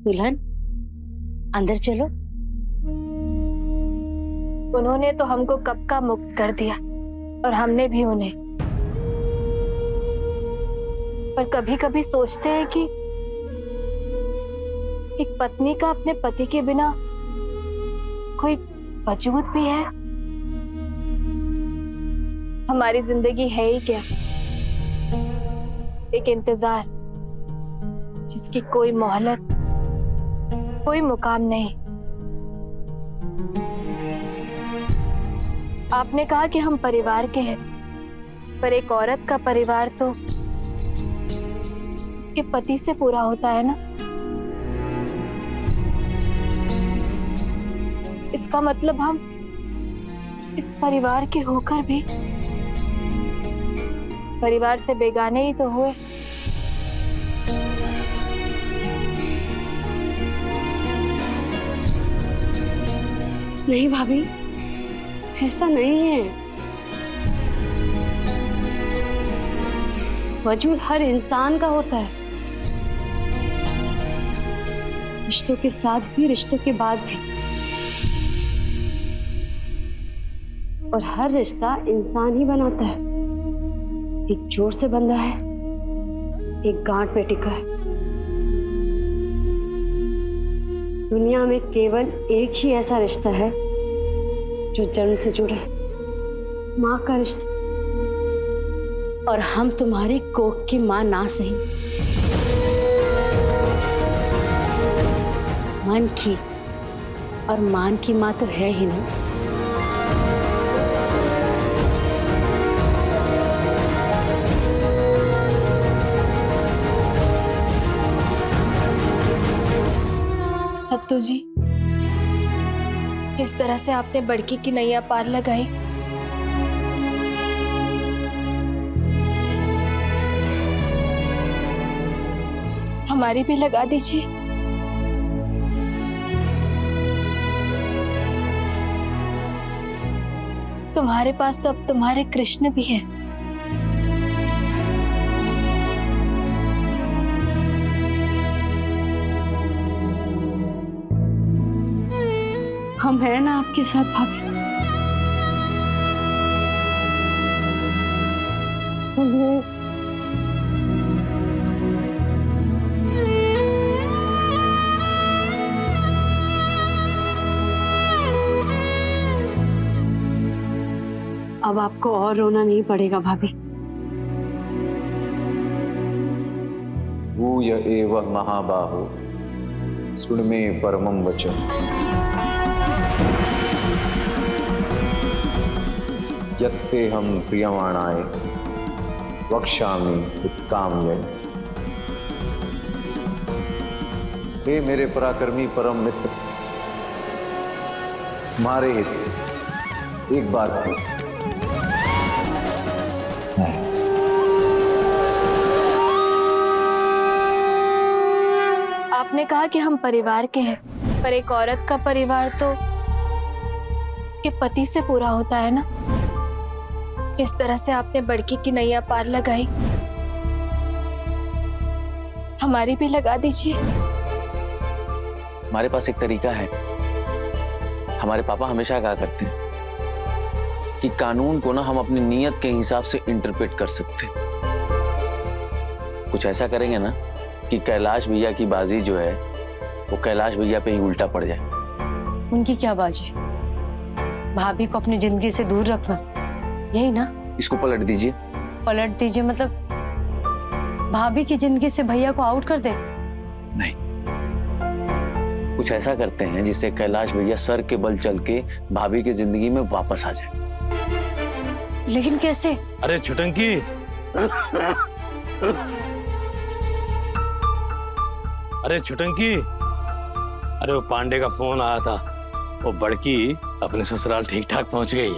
दुल्हन, अंदर चलो। उन्होंने तो हमको कब का मुक्त कर दिया और हमने भी उन्हें। पर कभी कभी सोचते हैं कि एक पत्नी का अपने पति के बिना कोई वजूद भी है। हमारी जिंदगी है ही क्या? एक इंतजार जिसकी कोई मोहलत, कोई मुकाम नहीं। आपने कहा कि हम परिवार के हैं, पर एक औरत का परिवार तो उसके पति से पूरा होता है ना। इसका मतलब हम इस परिवार के होकर भी इस परिवार से बेगाने ही तो हुए। नहीं भाभी, ऐसा नहीं है। वजूद हर इंसान का होता है, रिश्तों के साथ भी, रिश्तों के बाद भी। और हर रिश्ता इंसान ही बनाता है। एक जोर से बंधा है, एक गांठ पे टिका है। दुनिया में केवल एक ही ऐसा रिश्ता है जो जन्म से जुड़ा है, माँ का रिश्ता। और हम तुम्हारी कोख की माँ ना सही, मन की और मान की माँ तो है ही नहीं। सत्तू जी, जिस तरह से आपने बड़की की नैया पार लगाई, हमारी भी लगा दीजिए। तुम्हारे पास तो अब तुम्हारे कृष्ण भी हैं। हम हैं ना आपके साथ भाभी। अब आपको और रोना नहीं पड़ेगा भाभी। भूय एव महाबाहो सुन मे परमं वचन यत्ते हम प्रियमाणाय वक्ष्यामि उत्काम्यय। हे मेरे पराक्रमी परम मित्र, तुम्हारे हित एक बात है। आपने कहा कि हम परिवार के हैं, पर एक औरत का परिवार तो उसके पति से पूरा होता है ना। जिस तरह से आपने बड़की की नैया पार लगाई, हमारी भी लगा दीजिए। हमारे पास एक तरीका है। हमारे पापा हमेशा कहा करते हैं कि कानून को ना हम अपनी नीयत के हिसाब से इंटरप्रेट कर सकते हैं। कुछ ऐसा करेंगे ना कि कैलाश भैया की बाजी जो है वो कैलाश भैया पे ही उल्टा पड़ जाए। उनकी क्या बाजी? भाभी को अपनी जिंदगी से दूर रखना, यही ना? इसको पलट दीजिए। पलट दीजिए मतलब भाभी की जिंदगी से भैया को आउट कर दे? नहीं, कुछ ऐसा करते हैं जिससे कैलाश भैया सर के बल चल के भाभी की जिंदगी में वापस आ जाए। लेकिन कैसे? अरे छुटंकी, अरे छुटंकी, अरे वो पांडे का फोन आया था। वो बड़की अपने ससुराल ठीक ठाक पहुंच गई।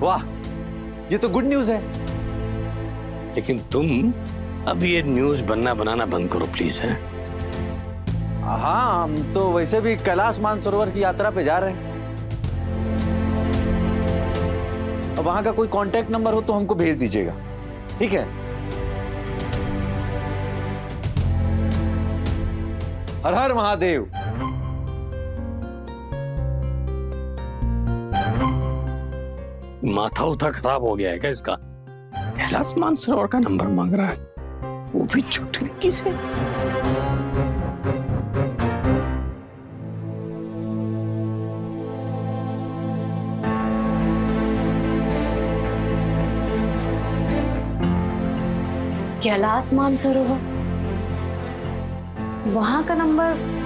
वाह, ये तो गुड न्यूज है। लेकिन तुम अभी ये न्यूज बनना बनाना बंद करो प्लीज। है हाँ, हम तो वैसे भी कैलाश मानसरोवर की यात्रा पे जा रहे हैं। अब वहां का कोई कांटेक्ट नंबर हो तो हमको भेज दीजिएगा, ठीक है? हर हर महादेव। माथा उठा खराब हो गया है क्या इसका? कैलाश मानसरोवर का नंबर मांग रहा है, वो भी चुटकी से। कैलाश मानसरोवर, वहां का नंबर।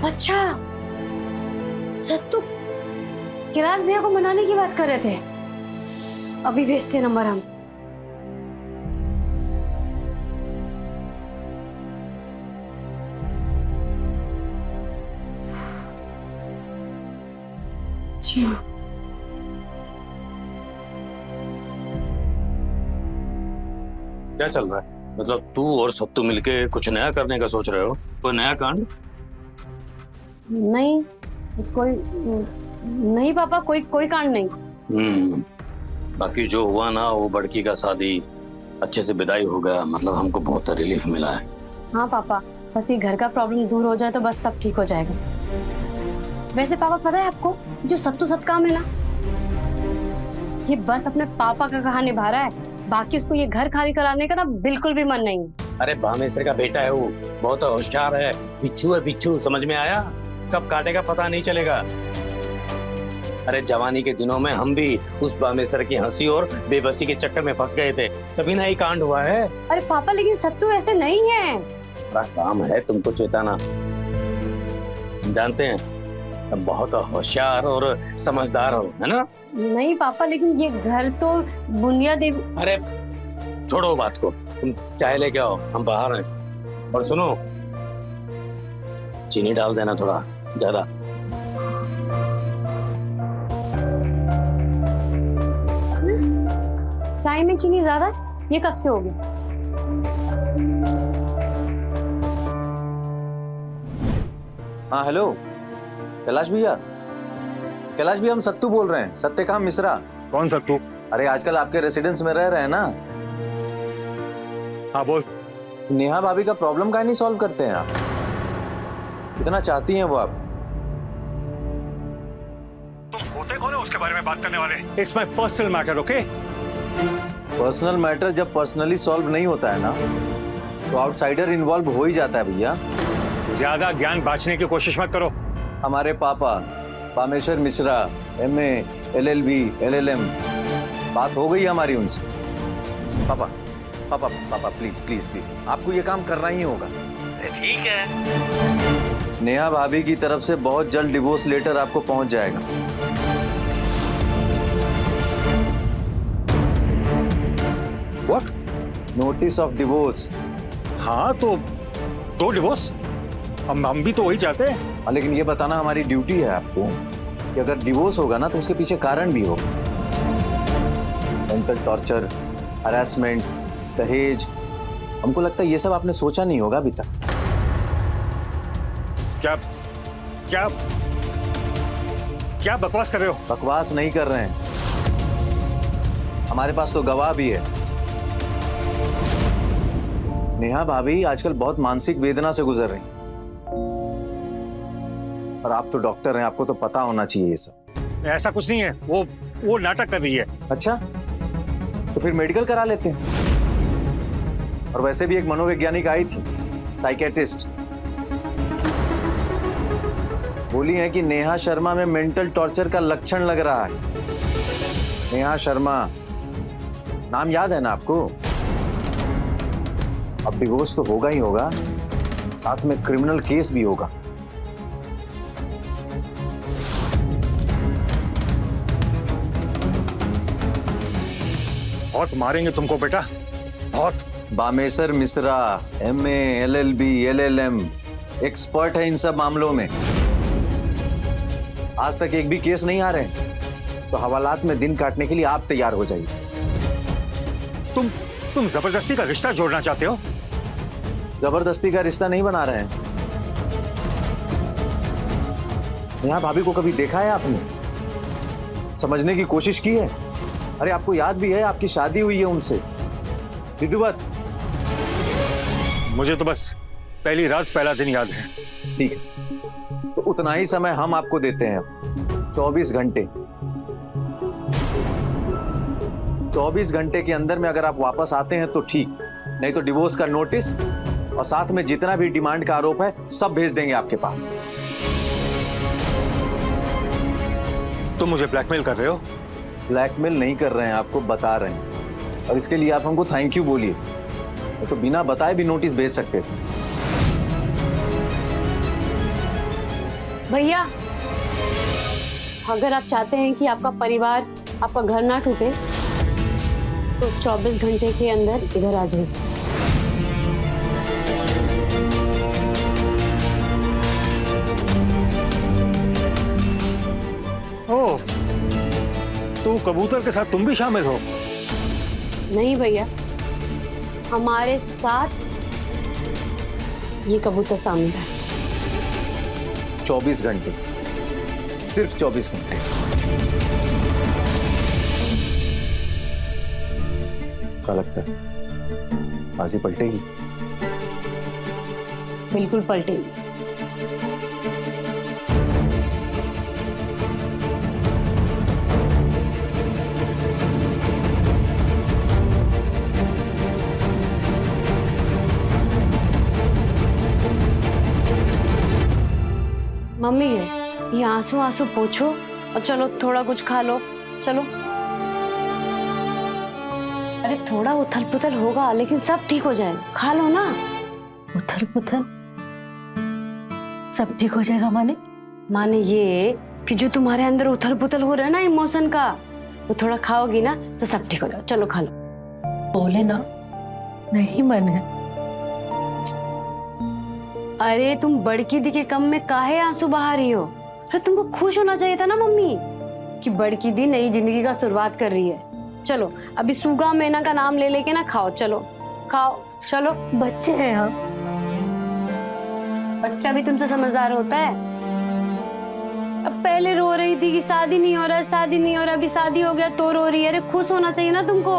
अच्छा, सत्तू कैलाश भैया को मनाने की बात कर रहे थे। अभी भेजते नंबर हम। अच्छा, क्या चल रहा है? मतलब तू और सत्तू मिलके कुछ नया करने का सोच रहे हो? कोई नया कांड? नहीं, कोई नहीं पापा, कोई कांड नहीं। बाकी जो हुआ ना, वो बड़की का शादी अच्छे से विदाई हो गया, मतलब हमको बहुत रिलीफ मिला है। हाँ पापा, बस ये घर का प्रॉब्लम दूर हो जाए तो बस सब ठीक हो जाएगा। वैसे पापा पता है आपको, जो सत्तू सत्काम है ना, ये बस अपने पापा का कहा निभा रहा है, बाकी उसको ये घर खाली कराने का ना बिल्कुल भी मन नहीं है। अरे बामेश्वर का बेटा है वो, बहुत होशियार है, बिच्छू है बिच्छू, समझ में आया? कब काटेगा पता नहीं चलेगा। अरे जवानी के दिनों में हम भी उस बामेश्वर की हंसी और बेबसी के चक्कर में फंस गए थे, तभी ना ये कांड हुआ है। अरे पापा, लेकिन सत्तू ऐसे नहीं है। बड़ा काम है तुमको चेताना, जानते हैं तुम बहुत होशियार और समझदार हो, है ना? नहीं पापा, लेकिन ये घर तो बुनिया देवी। अरे छोड़ो बात को, तुम चाय लेके आओ, हम बाहर हैं। और सुनो, चीनी डाल देना थोड़ा ज्यादा। चाय में चीनी ज्यादा? ये कब से हो गया? हाँ हेलो कैलाश भैया। कैलाश भैया, हम सत्तू बोल रहे हैं, सत्यकाम मिश्रा। कौन सत्तू? अरे आजकल आपके रेसिडेंस में रह रहे हैं ना। हाँ बोल। नेहा भाभी का प्रॉब्लम काहे नहीं सॉल्व करते हैं आप? कितना चाहती हैं वो आप? तुम होते कौन हो उसके बारे में बात करने वाले? It's my personal matter, okay? Personal matter जब पर्सनली सॉल्व नहीं होता है ना, तो आउटसाइडर इन्वॉल्व हो ही जाता है भैया। ज्यादा ज्ञान बांटने की कोशिश मत करो। हमारे पापा Bameshwar Mishra, MA, LLB, LLM, बात हो गई हमारी उनसे। पापा पापा पापा प्लीज प्लीज प्लीज, आपको ये काम करना ही होगा। ठीक है। नेहा भाभी की तरफ से बहुत जल्द डिवोर्स लेटर आपको पहुंच जाएगा। व्हाट? Notice of divorce. हाँ तो दो डिवोर्स, हम भी तो वही चाहते हैं। लेकिन ये बताना हमारी ड्यूटी है आपको कि अगर डिवोर्स होगा ना तो उसके पीछे कारण भी होगा। मेंटल टॉर्चर, हरासमेंट, दहेज, हमको लगता है ये सब आपने सोचा नहीं होगा अभी तक। क्या क्या क्या बकवास कर रहे हो? बकवास नहीं कर रहे हैं, हमारे पास तो गवाह भी है। नेहा भाभी आजकल बहुत मानसिक वेदना से गुजर रही हैं। और आप तो डॉक्टर हैं, आपको तो पता होना चाहिए ये सब। ऐसा कुछ नहीं है, वो नाटक कर रही है। अच्छा, तो फिर मेडिकल करा लेते हैं। और वैसे भी एक मनोवैज्ञानिक आई थी, साइकेट्रिस्ट, बोली है कि नेहा शर्मा में मेंटल टॉर्चर का लक्षण लग रहा है। नेहा शर्मा नाम याद है ना आपको? अब डिवोर्स तो होगा ही होगा, साथ में क्रिमिनल केस भी होगा। बहुत मारेंगे तुमको बेटा, बहुत। Bameshwar Mishra, MA, LLB, LLM, expert है इन सब मामलों में। आज तक एक भी केस नहीं आ रहे, तो हवालात में दिन काटने के लिए आप तैयार हो जाइए। तुम जबरदस्ती का रिश्ता जोड़ना चाहते हो? जबरदस्ती का रिश्ता नहीं बना रहे हैं। नेहा भाभी को कभी देखा है आपने? समझने की कोशिश की है? अरे आपको याद भी है आपकी शादी हुई है उनसे, विधिवत। मुझे तो बस पहली रात पहला दिन याद है। ठीक है, तो उतना ही समय हम आपको देते हैं, 24 घंटे। 24 घंटे के अंदर में अगर आप वापस आते हैं तो ठीक, नहीं तो डिवोर्स का नोटिस और साथ में जितना भी डिमांड का आरोप है सब भेज देंगे आपके पास। तुम मुझे ब्लैकमेल कर रहे हो? ब्लैकमेल नहीं कर रहे हैं, आपको बता रहे हैं, और इसके लिए आप हमको थैंक यू बोलिए, तो बिना बताए भी नोटिस भेज सकते थे। भैया, अगर आप चाहते हैं कि आपका परिवार, आपका घर ना टूटे, तो 24 घंटे के अंदर इधर आ जाइए। ओह, तो कबूतर के साथ तुम भी शामिल हो? नहीं भैया, हमारे साथ ये कबूतर शामिल है। 24 घंटे, सिर्फ 24 घंटे। क्या लगता है बाजी पलटेगी? बिल्कुल पलटेगी। मम्मी ये आंसू आंसू पोछो और चलो थोड़ा कुछ खा लो। चलो, अरे थोड़ा उथल पुथल होगा लेकिन सब ठीक हो जाएगा, खा लो ना। उथल पुथल सब ठीक हो जाएगा माने ये कि जो तुम्हारे अंदर उथल पुथल हो रहा है ना इमोशन का, वो थोड़ा खाओगी ना तो सब ठीक हो जाएगा। चलो खा लो। बोले ना, नहीं मन है। अरे तुम बड़की दी के कम में काहे आंसू बहा रही हो? अरे तुमको खुश होना चाहिए था ना मम्मी कि बड़की दी नई जिंदगी का शुरुआत कर रही है। चलो अभी सुगा मैना का नाम ले लेके ना खाओ, चलो खाओ चलो। बच्चे हैं हम। बच्चा भी तुमसे समझदार होता है। अब पहले रो रही थी कि शादी नहीं हो रहा है, शादी नहीं हो रहा, अभी शादी हो गया तो रो रही है। अरे खुश होना चाहिए ना तुमको।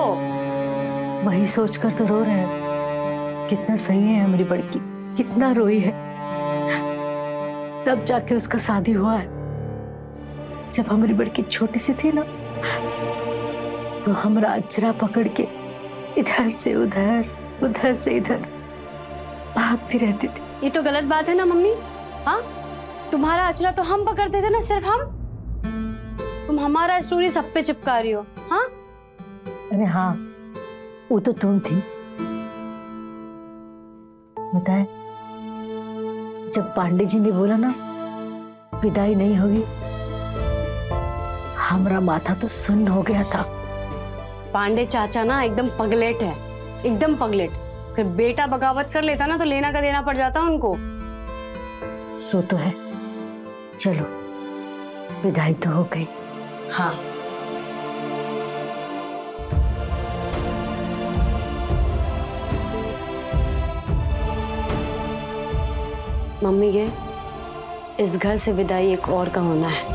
वही सोचकर तो रो रहे हैं। कितना सही है हमारी बड़की, कितना रोई है। तब जाके उसका शादी हुआ है। जब हमारी बड़की छोटी सी थी ना, तो हमारा अचरा पकड़ के इधर से उधर, उधर से इधर भागती रहती थी। ये तो गलत बात है ना मम्मी। हाँ, तुम्हारा अचरा तो हम पकड़ते थे ना, सिर्फ हम। तुम हमारा स्टोरी सब पे चिपका रही हो। हाँ, अरे हाँ, वो तो तुम थी। बताए, जब पांडे जी ने बोला ना विदाई नहीं होगी, हमारा माथा तो सुन्न हो गया था। पांडे चाचा ना एकदम पगलेट है, एकदम पगलेट। फिर बेटा बगावत कर लेता ना तो लेना का देना पड़ जाता उनको। सो तो है। चलो, विदाई तो हो गई। हाँ, मम्मी के इस घर से विदाई एक और का होना है।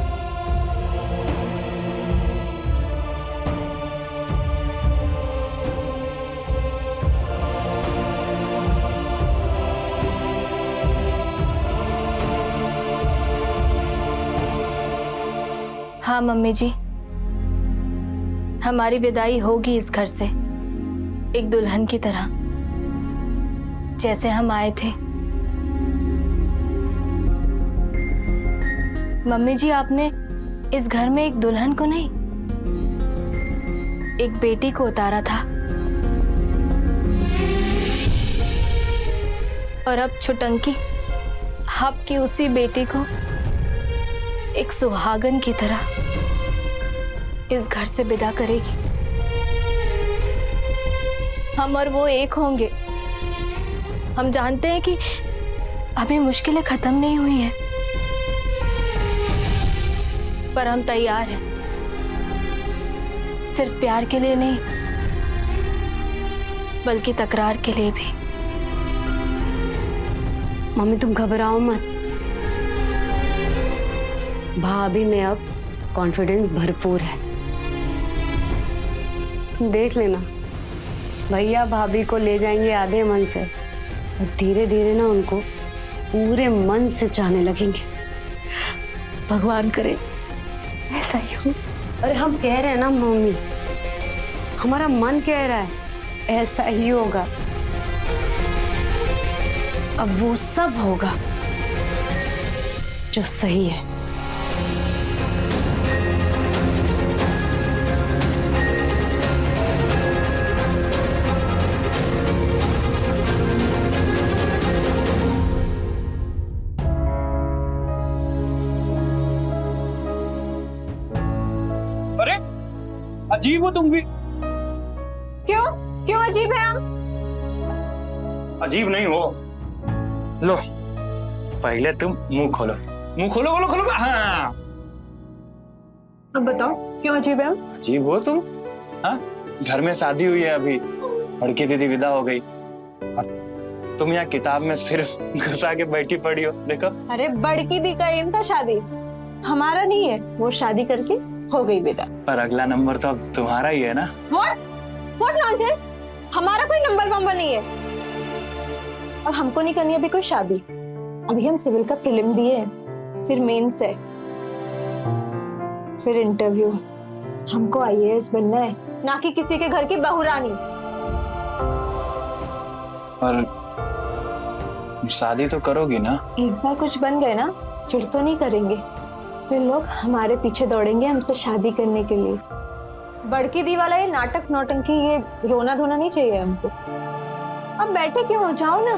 हाँ मम्मी जी, हमारी विदाई होगी इस घर से एक दुल्हन की तरह, जैसे हम आए थे। मम्मी जी, आपने इस घर में एक दुल्हन को नहीं, एक बेटी को उतारा था, और अब छुटंकी आपकी उसी बेटी को एक सुहागन की तरह इस घर से विदा करेगी। हम और वो एक होंगे। हम जानते हैं कि अभी मुश्किलें खत्म नहीं हुई हैं, पर हम तैयार हैं, सिर्फ प्यार के लिए नहीं बल्कि तकरार के लिए भी। मम्मी तुम घबराओ मत, भाभी में अब कॉन्फिडेंस भरपूर है। देख लेना, भैया भाभी को ले जाएंगे आधे मन से और धीरे धीरे ना उनको पूरे मन से चाहने लगेंगे। भगवान करे ऐसा ही हो। अरे हम कह रहे हैं ना मम्मी, हमारा मन कह रहा है ऐसा ही होगा। अब वो सब होगा जो सही है। अरे अजीब हो तुम भी। क्यों क्यों अजीब है हम? अजीब नहीं हो। लो पहले तुम मुंह खोलो, मुंह खोलो खोलो खोलो। हाँ अब बताओ क्यों अजीब है हम? अजीब हो तुम। हाँ घर में शादी हुई है अभी, लड़की दीदी विदा हो गई और तुम यहाँ किताब में सिर्फ घुसा के बैठी पड़ी हो। देखो अरे बड़की दी का एम था शादी, हमारा नहीं है। वो शादी करके हो गई विदा। पर अगला नंबर तो अब तुम्हारा ही है ना। व्हाट नॉनसेंस, हमारा कोई नंबर वंबर नहीं है और हमको नहीं करनी अभी कोई शादी। अभी हम सिविल का प्रीलिम दिए हैं, फिर मेंस है, फिर इंटरव्यू। हमको आईएएस बनना है, ना कि किसी के घर की बहुरानी। पर शादी तो करोगी ना? एक बार कुछ बन गए ना फिर तो नहीं करेंगे। फिर लोग हमारे पीछे दौड़ेंगे हमसे शादी करने के लिए। बड़की दी वाला ये नाटक नौटंकी, ये रोना धोना नहीं चाहिए हमको। अब बैठे क्यों हो, जाओ ना,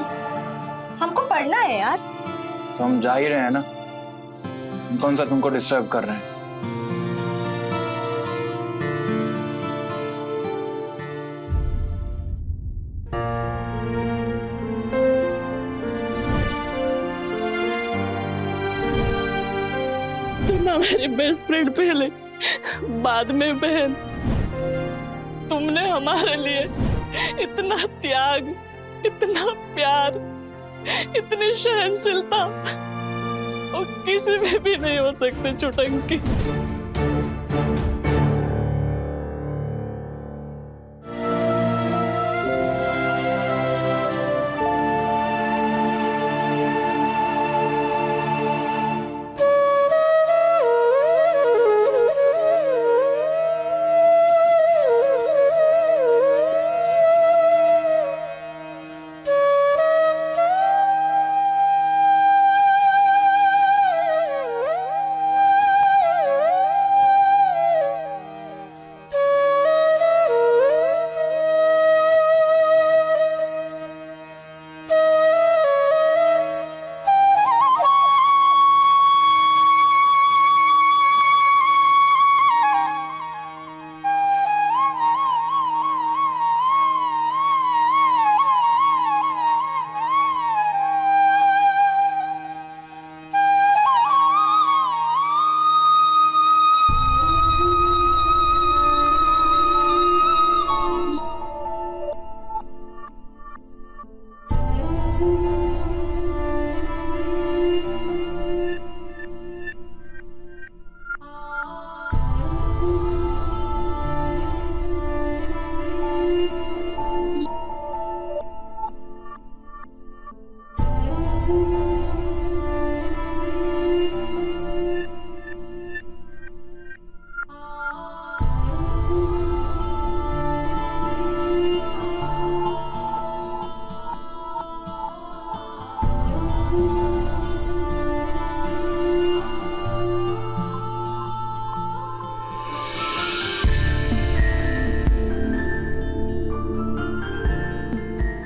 हमको पढ़ना है यार। तो हम जा ही रहे हैं ना, हम कौन सा तुमको डिस्टर्ब कर रहे हैं। तुम ना मेरी बेस्ट फ्रेंड पहले, बाद में बहन। तुमने हमारे लिए इतना त्याग, इतना प्यार, इतनी सहनशीलता और किसी में भी नहीं हो सकते चुटंकी।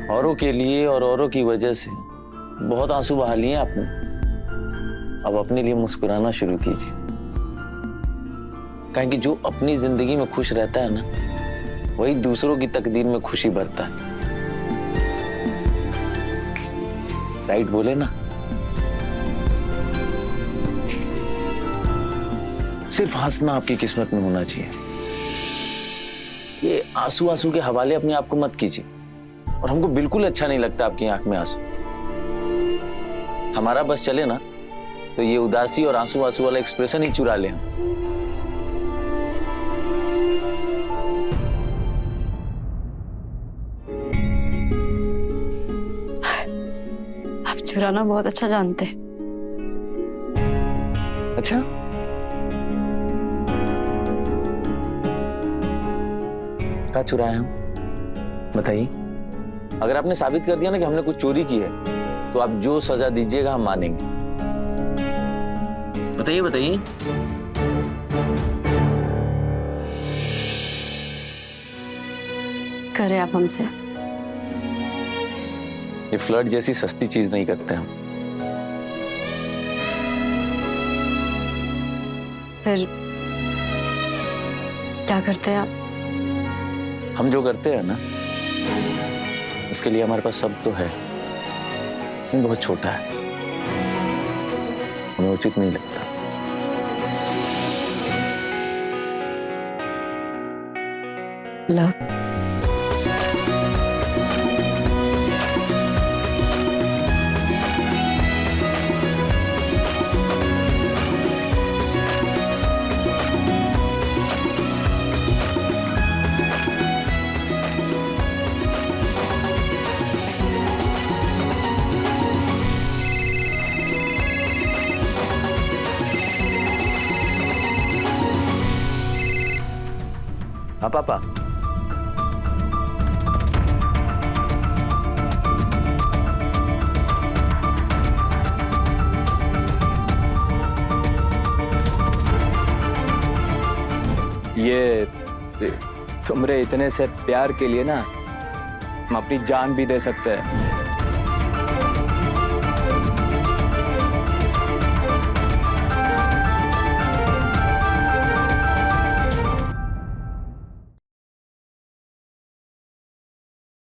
औरों के लिए और औरों की वजह से बहुत आंसू बहा लिए आपने। अब अपने लिए मुस्कुराना शुरू कीजिए, कहें कि जो अपनी जिंदगी में खुश रहता है ना, वही दूसरों की तकदीर में खुशी भरता है। राइट बोले ना? सिर्फ हंसना आपकी किस्मत में होना चाहिए। ये आंसू आंसू के हवाले अपने आप को मत कीजिए, और हमको बिल्कुल अच्छा नहीं लगता आपकी आंख में आंसू। हमारा बस चले ना तो ये उदासी और आंसू आंसू वाला एक्सप्रेशन ही चुरा ले हम। चुराना बहुत अच्छा जानते हैं। अच्छा, क्या चुराए हम? बताइए। अगर आपने साबित कर दिया ना कि हमने कुछ चोरी की है, तो आप जो सजा दीजिएगा हम मानेंगे। बताइए बताइए। करे आप हमसे। ये फ्लर्ट जैसी सस्ती चीज नहीं करते हम। फिर क्या करते हैं आप? हम जो करते हैं ना, उसके लिए हमारे पास सब तो है, लेकिन बहुत छोटा है, हमें उचित नहीं लगता। लव। हाँ पापा। ये तुमरे इतने से प्यार के लिए ना हम अपनी जान भी दे सकते हैं।